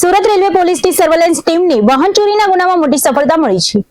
Surat railway પોલીસની surveillance ટીમની વાહન ચોરીના ગુનામાં મોટી સફળતા મળી છે।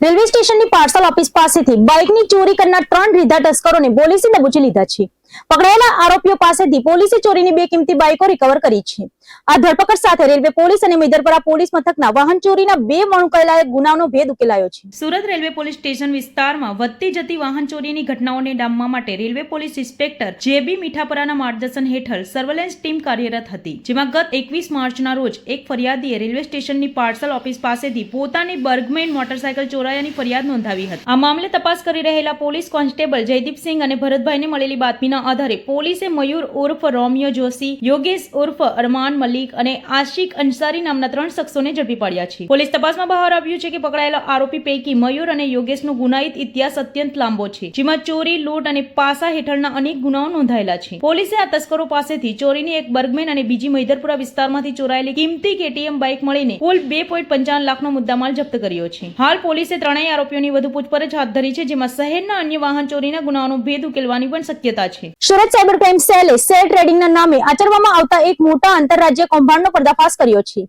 રેલવે સ્ટેશનની પાર્સલ ઓફિસ પાસેથી બાઇકની ચોરી કરનાર 3 રીઢા તસ્કરોને પોલીસે દબોચી લીધા છે। પકડાયેલા આરોપીઓ પાસેથી પોલીસે ચોરીની 2 કિંમતી બાઇકો રિકવર કરી છે। આ ધરપકડ સાથે રેલવે પોલીસ અને મેદરપરા પોલીસ મથકના વાહન ચોરીના 2 વણુકયેલા ગુનાનો ભેદ ઉકેલાયો છે। સુરત રેલવે પોલીસ સ્ટેશન વિસ્તારમાં વધતી જતી વાહન ચોરીની ઘટનાઓને ડામવા માટે રેલવે પોલીસ ઇન્સ્પેક્ટર જેબી મીઠાપરાના માર્ગદર્શન હેઠળ સર્વેલન્સ ટીમ કાર્યરત હતી, જેમાં ગત 21 માર્ચના રોજ એક ફરિયાદીએ રેલવે સ્ટેશનની પાર્સલ ઓફિસ પાસેથી પોતાની બર્ગમેન મોટરસાયકલ ચોરાયાની ફરિયાદ નોંધાવી હતી। આ મામલે તપાસ કરી રહેલા પોલીસ કોન્સ્ટેબલ જયદીપસિંહ અને ભરતભાઈને મળેલી બાતમીના આધારે પોલીસે મયુર ઉર્ફ રોમિયો જોશી, યોગેશ ઉર્ફ અરમાન મલિક અને આશિક અંસારી નામના 3 શખ્સોને ઝડપી પાડ્યા છે। પોલીસ તપાસમાં બહાર આવ્યું છે કે પકડાયેલા આરોપી પૈકી મયુર અને યોગેશનો ગુનાહિત ઇતિહાસ અત્યંત લાંબો છે, જેમાં ચોરી, લૂંટ અને પાસા હેઠળના અનેક ગુનાઓ નોંધાયેલા છે। પોલીસે આ તસ્કરો પાસેથી ચોરીની એક બર્ગમેન અને બીજી મૈદરપુરા વિસ્તારમાંથી ચોરાયેલી કિંમતી KTM બાઇક મળીને કુલ 2.55 લાખનો મુદ્દામાલ જપ્ત કર્યો છે। હાલ પોલીસે ત્રણેય આરોપીઓની વધુ પૂછપરછ હાથ ધરી છે, જેમાં શહેરના અન્ય વાહન ચોરીના ગુનાઓનો ભેદ ઉકેલવાની પણ શક્યતા છે। સુરત સાયબર ક્રાઇમ સેલે શેર ટ્રેડિંગના નામે આચરવામાં આવતા એક મોટા આંતરરાજ્ય કૌભાંડનો પર્દાફાશ કર્યો છે।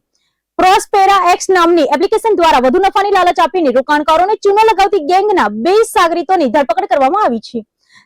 પ્રોસ્પેરા એક્સ નામની એપ્લિકેશન દ્વારા વધુ નફાની લાલચ આપીને રોકાણકારોને ચૂનો લગાવતી ગેંગના 2 સાગરીતોની ધરપકડ કરવામાં આવી છે।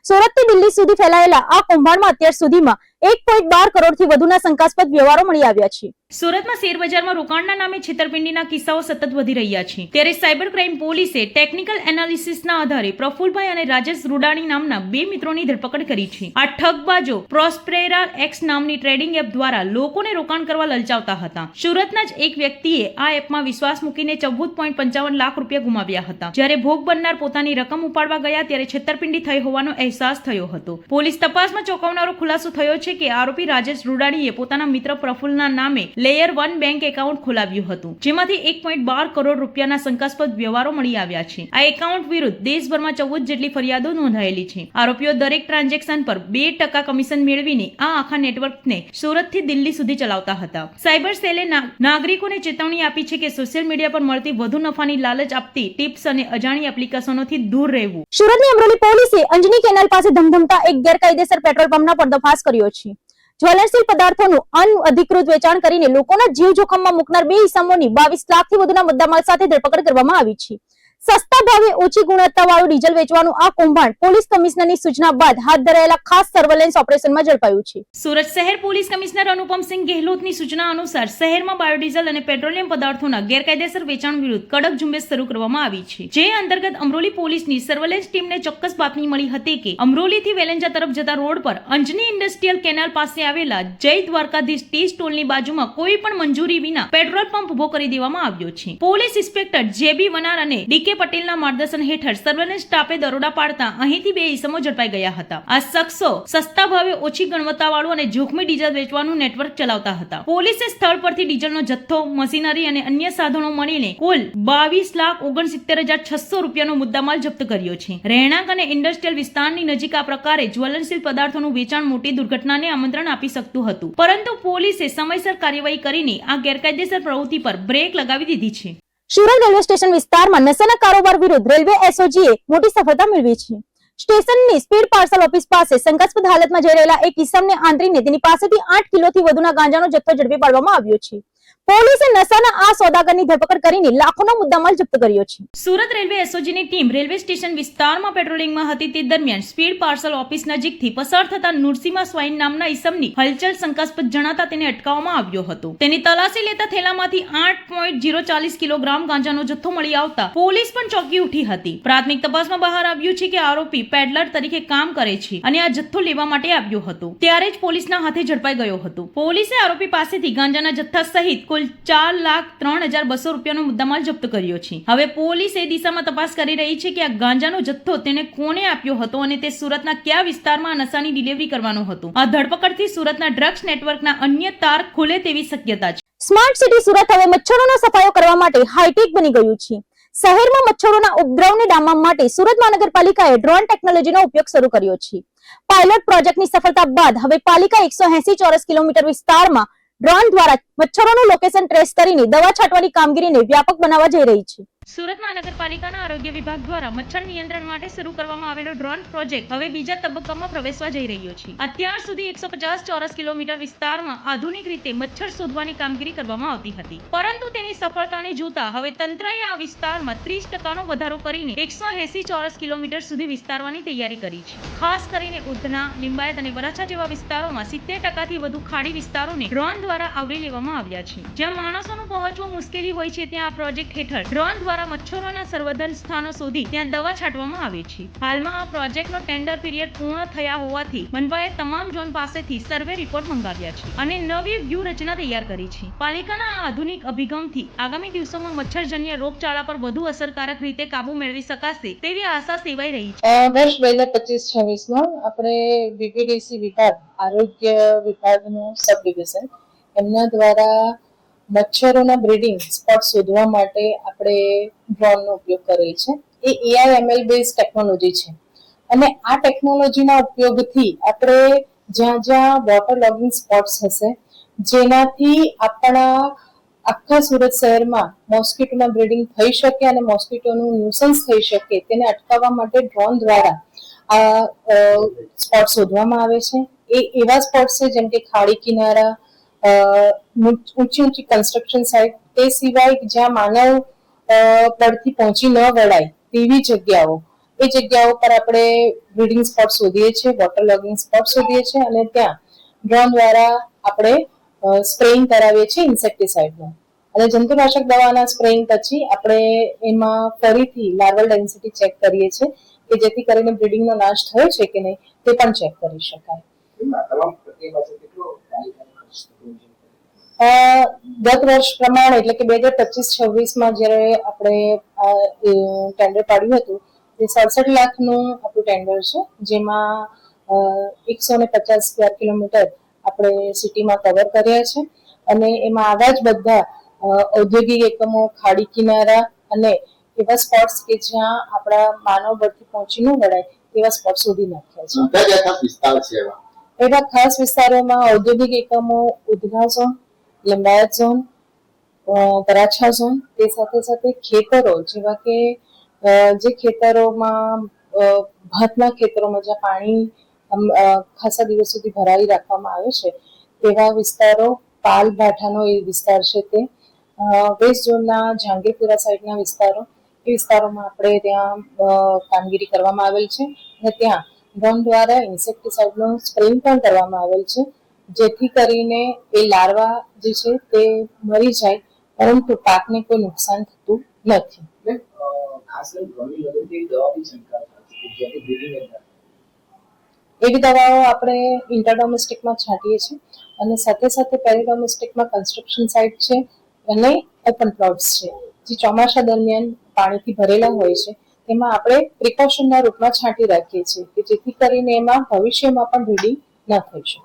સુરતથી દિલ્હી સુધી ફેલાયેલા આ કૌભાંડમાં અત્યાર સુધીમાં 1.12 કરોડથી વધુના શંકાસ્પદ વ્યવહારો મળી આવ્યા છે। સુરતમાં શેર બજારમાં રોકાણના નામે છેતરપિંડીના કિસ્સાઓ સતત વધી રહ્યા છે, ત્યારે સાયબર ક્રાઇમ પોલીસે ટેકનિકલ એનાલિસિસના આધારે પ્રફુલભાઈ અને રાજેશ રૂડાણી નામના 2 મિત્રોની ધરપકડ કરી છે। આ ઠગબાજો પ્રોસ્પેરા એક્સ નામની ટ્રેડિંગ એપ દ્વારા લોકોને રોકાણ કરવા લલચાવતા હતા। સુરતના જ એક વ્યક્તિએ આ એપમાં વિશ્વાસ મૂકીને 14.55 લાખ રૂપિયા ગુમાવ્યા હતા। જ્યારે ભોગ બનનાર પોતાની રકમ ઉપાડવા ગયા ત્યારે છેતરપિંડી થઈ હોવાનો અહેસાસ થયો હતો। પોલીસ તપાસમાં ચોંકાવનારો ખુલાસો થયો છે કે આરોપી રાજેશ રૂડાણીએ પોતાના મિત્ર પ્રફુલના નામે લેયર 1 બેંક એકાઉન્ટ ખોલાવ્યું હતું, જેમાંથી 1.12 કરોડ રૂપિયાના શંકાસ્પદ વ્યવહારો મળી આવ્યા છે। આ એકાઉન્ટ વિરુદ્ધ દેશભરમાં 14 જેટલી ફરિયાદો નોંધાયેલી છે। આરોપીઓ દરેક ટ્રાન્ઝેક્શન પર 2% કમિશન મેળવીને આ આખા નેટવર્કને સુરતથી દિલ્હી સુધી ચલાવતા હતા। સાયબર સેલે નાગરિકોને ચેતવણી આપી છે કે સોશિયલ મીડિયા પર મળતી વધુ નફાની લાલચ આપતી ટિપ્સ અને અજાણી એપ્લિકેશનોથી દૂર રહેવું। સુરતની અમરોલી પોલીસે અંજની કેનાલ પાસે ધમધમતા એક ગેરકાયદેસર પેટ્રોલ પંપનો પર્દાફાશ કર્યો છે। જ્વેલર્સી પદાર્થોનું અનઅધિકૃત વેચાણ કરીને લોકોના જીવ જોખમમાં મૂકનાર 2 ઇસમોની 22 લાખથી વધુના મુદ્દામાલ સાથે ધરપકડ કરવામાં આવી છે। સસ્તા ભાવે ઓછી ગુણવત્તાવાળું ડીઝલ વેચવાનું આ કૌભાંડ પોલીસ કમિશનરની સૂચના બાદ હાથ ધરાયેલા ખાસ સર્વેલન્સ ઓપરેશનમાં ઝડપાયું છે। સુરત શહેર પોલીસ કમિશનર અનુપમસિંહ ગેહલોતની સૂચના અનુસાર શહેરમાં બાયોડીઝલ અને પેટ્રોલિયમ પદાર્થોના ગેરકાયદેસર વેચાણ વિરુદ્ધ કડક ઝુંબેશ શરૂ કરવામાં આવી છે, જે અંતર્ગત અમરોલી પોલીસની સર્વેલન્સ ટીમને ચોક્કસ બાતમી મળી હતી કે અમરોલીથી વેલેન્જા તરફ જતા રોડ પર અંજની ઇન્ડસ્ટ્રીયલ કેનાલ પાસે આવેલા જય દ્વારકાધીશ ટી સ્ટોલની બાજુમાં કોઈ પણ મંજૂરી વિના પેટ્રોલ પંપ ઉભો કરી દેવામાં આવ્યો છે। પોલીસ ઇન્સ્પેક્ટર જેબી વનાર અને ડીકે પટેલના માર્ગદર્શન હેઠળ સર્વેલન્સ સ્ટાફે દરોડા પાડતા અહીંથી 2 ઇસમો ઝડપાઈ ગયા હતા। આ શખ્સો સસ્તા ભાવે ઓછી ગુણવત્તાવાળું અને જોખમી ડીઝલ વેચવાનું નેટવર્ક ચલાવતા હતા। પોલીસે સ્થળ પરથી ડીઝલનો જથ્થો, મશીનરી અને અન્ય સાધનો મળીને કુલ 22,69,600 રૂપિયાનો મુદ્દામાલ જપ્ત કર્યો છે। રહેણાંક અને ઇન્ડસ્ટ્રીયલ વિસ્તારની નજીક આ પ્રકારે જ્વલનશીલ પદાર્થોનું વેચાણ મોટી દુર્ઘટનાને આમંત્રણ આપી શકતું હતું, પરંતુ પોલીસે સમયસર કાર્યવાહી કરીને આ ગેરકાયદેસર પ્રવૃત્તિ પર બ્રેક લગાવી દીધી છે। સુરત રેલવે સ્ટેશન વિસ્તારમાં નશાના કારોબાર વિરુદ્ધ રેલવે એસઓજીએ મોટી સફળતા મેળવી છે। સ્ટેશનની સ્પીડ પાર્સલ ઓફિસ પાસે શંકાસ્પદ હાલતમાં જઈ રહેલા એક ઇસમને આંતરીને તેની પાસેથી 8 કિલોથી વધુના ગાંજાનો જથ્થો ઝડપી પાડવામાં આવ્યો છે। પોલીસે નશાના આ સોદાગરની ધરપકડ કરીને લાખોનો મુદ્દામાલ જપ્ત કર્યો છે। સુરત રેલવે એસઓજીની ટીમ રેલવે સ્ટેશન વિસ્તારમાં પેટ્રોલિંગમાં હતી તે દરમિયાન સ્પીડ પાર્સલ ઓફિસ નજીકથી પસાર થતા નુરસીમા સ્વાઈન નામના ઇસમની હલચલ શંકાસ્પદ જણાતા તેને અટકાવવામાં આવ્યો હતો। તેની તલાશી લેતા થેલામાંથી 8.040 કિલોગ્રામ ગાંજાનો જથ્થો મળી આવતા પોલીસ પણ ચોંકી ઉઠી હતી। પ્રાથમિક તપાસમાં બહાર આવ્યું છે કે આરોપી પેડલર તરીકે કામ કરે છે અને આ જથ્થો લેવા માટે આવ્યો હતો, ત્યારે જ પોલીસના હાથે ઝડપાઈ ગયો હતો। પોલીસે આરોપી પાસેથી ગાંજાના જથ્થા સહિત કુલ 4,03,200 રૂપિયાનો મુદ્દામાલ જપ્ત કર્યો છે। હવે પોલીસ એ દિશામાં તપાસ કરી રહી છે કે આ ગાંજાનો જથ્થો તેને કોને આપ્યો હતો અને તે સુરતના કયા વિસ્તારમાં નશાની ડિલિવરી કરવાનો હતો। આ ધરપકડથી સુરતના ડ્રગ્સ નેટવર્કના અન્ય તાર ખુલે તેવી શક્યતા છે। સ્માર્ટ સિટી સુરત હવે મચ્છરોનો સફાયો કરવા માટે હાઈટેક બની ગયું છે। શહેરમાં મચ્છરોના ઉપદ્રવને ડામવા માટે સુરત મહાનગરપાલિકાએ ડ્રોન ટેકનોલોજીનો ઉપયોગ શરૂ કર્યો છે। પાયલોટ પ્રોજેક્ટની સફળતા બાદ હવે પાલિકા 180 ચોરસ કિલોમીટર વિસ્તારમાં ડ્રોન દ્વારા મચ્છરોનું લોકેશન ટ્રેસ કરીને દવા છાંટવાની કામગીરીને વ્યાપક બનાવવા જઈ રહી છે। સુરત મહાનગરપાલિકાના આરોગ્ય વિભાગ દ્વારા મચ્છર નિયંત્રણ માટે શરૂ કરવામાં આવેલો ડ્રોન પ્રોજેક્ટ હવે બીજા તબક્કામાં પ્રવેશવા જઈ રહ્યો છે. અત્યાર સુધી 150 ચોરસ કિલોમીટર વિસ્તારમાં આધુનિક રીતે મચ્છર શોધવાની કામગીરી કરવામાં આવતી હતી, પરંતુ તેની સફળતાને જોતા હવે તંત્રએ આ વિસ્તારમાં 30% વધારો કરીને 180 ચોરસ કિલોમીટર સુધી વિસ્તારવાની તૈયારી કરી છે. ખાસ કરીને ઉધના, લિંબાયત અને વરાછા જેવા વિસ્તારોમાં 70%થી વધુ ખાડી વિસ્તારોને ડ્રોન દ્વારા આવરી લેવામાં આવ્યા છે. જ્યાં માણસોનું પહોંચવું મુશ્કેલી હોય છે, ત્યાં આ પ્રોજેક્ટ હેઠળ ડ્રોન દ્વારા મચ્છરોના સંવર્ધન સ્થાનો સુધી ત્યાં દવા છાંટવામાં આવે છે. હાલમાં આ પ્રોજેક્ટનો ટેન્ડર પીરિયડ પૂર્ણ થયા હોવાથી મનપાએ તમામ ઝોન પાસેથી સર્વે રિપોર્ટ મંગાવ્યા છે અને નવી વ્યૂહરચના તૈયાર કરી છે. પાલિકાના આ આધુનિક અભિગમથી આગામી દિવસોમાં મચ્છરજન્ય રોગચાળા પર વધુ અસરકારક રીતે કાબુ મેળવી શકાશે તેવી આશા સેવાઈ રહી છે. વર્ષ 2025-26માં આપણે બીપીડીસી વિભાગ, આરોગ્ય વિભાગનું સબ ડિવિઝન, એમના દ્વારા મચ્છરોના બ્રીડિંગ સ્પોટ શોધવા માટે આપણે ડ્રોનનો ઉપયોગ કરેલ છે. એ AI/ML બેઝ ટેકનોલોજી છે અને આ ટેકનોલોજીના ઉપયોગથી આપણે જ્યાં જ્યાં વોટર લોગિંગ સ્પોટ્સ હશે, જેનાથી આપણા આખા સુરત શહેરમાં મોસ્કીટોના બ્રીડિંગ થઈ શકે અને મોસ્કીટોનું ન્યુસન્સ થઈ શકે, તેને અટકાવવા માટે ડ્રોન દ્વારા આ સ્પોટ શોધવામાં આવે છે. એ એવા સ્પોટ છે જેમ કે ખાડી કિનારા, ઊંચી ઊંચી કન્સ્ટ્રક્શન સાઇટ, તે સિવાય જ્યાં માનવ બળથી પહોંચી ન વળાય તેવી જગ્યાઓ, એ જગ્યાઓ પર આપણે બ્રીડિંગ સ્પોટ શોધીએ છીએ, વોટર લોગિંગ સ્પોટ શોધીએ છીએ અને ત્યાં ડ્રોન દ્વારા આપણે સ્પ્રેઇંગ કરાવીએ છીએ ઇન્સેક્ટિસાઇડનું. અને જંતુનાશક દવાના સ્પ્રેઇંગ પછી આપણે એમાં ફરીથી લાર્વલ ડેન્સિટી ચેક કરીએ છીએ કે જેથી કરીને બ્રીડિંગનો નાશ થયો છે કે નહીં તે પણ ચેક કરી શકાય. ગત વર્ષ પ્રમાણે એટલે કે 2025-26માં જ્યારે આપણે ટેન્ડર પાડ્યું હતું તે 67 લાખનું આપણું ટેન્ડર છે, જેમાં 150 સ્ક્વેર કિલોમીટર આપણે સિટીમાં કવર કર્યા છે અને એમાં આવા જ બધા ઔદ્યોગિક એકમો, ખાડી કિનારા અને એવા સ્પોટ્સ કે જ્યાં આપણા માનવ બળથી પહોંચી ન વળાય તેવા સ્પોટ શોધી નાખ્યા છે. એવા ખાસ વિસ્તારોમાં ઔદ્યોગિક એકમો, Udhna zone, Limbayat zone, Varachha zone, તે સાથે સાથે ખેતરો જેવા કે જે ખેતરોમાં ભાતના ખેતરોમાં જ્યાં પાણી ખાસા દિવસ સુધી ભરાવી રાખવામાં આવે છે તેવા વિસ્તારો, પાલ ભાઠાનો એ વિસ્તાર છે તે, વેસ્ટ ઝોનના જહાંગીરપુરા સાઈડના વિસ્તારો, એ વિસ્તારોમાં આપણે ત્યાં કામગીરી કરવામાં આવેલ છે અને ત્યાં ડ્રોન દ્વારા ઇન્સેક્ટિસાઇડનો સ્પ્રેઇંગ પણ કરવામાં આવેલ છે, જેથી કરીને એ લાર્વા જે છે તે મરી જાય પરંતુ પાકને કોઈ નુકસાન થતું નથી. એવી દવાઓ આપણે ઇન્ટરડોમેસ્ટિકમાં છાંટીએ છીએ અને સાથે સાથે પેરીડોમેસ્ટિકમાં કન્સ્ટ્રક્શન સાઇટ છે અને ઓપન પ્લોટ્સ છે જે ચોમાસા દરમિયાન પાણીથી ભરેલા હોય છે, તેમાં આપણે પ્રિકોશનના રૂપમાં છાંટી રાખીએ છીએ કે જેથી કરીને એમાં ભવિષ્યમાં પણ બ્રીડિંગ ન થઈ શકે.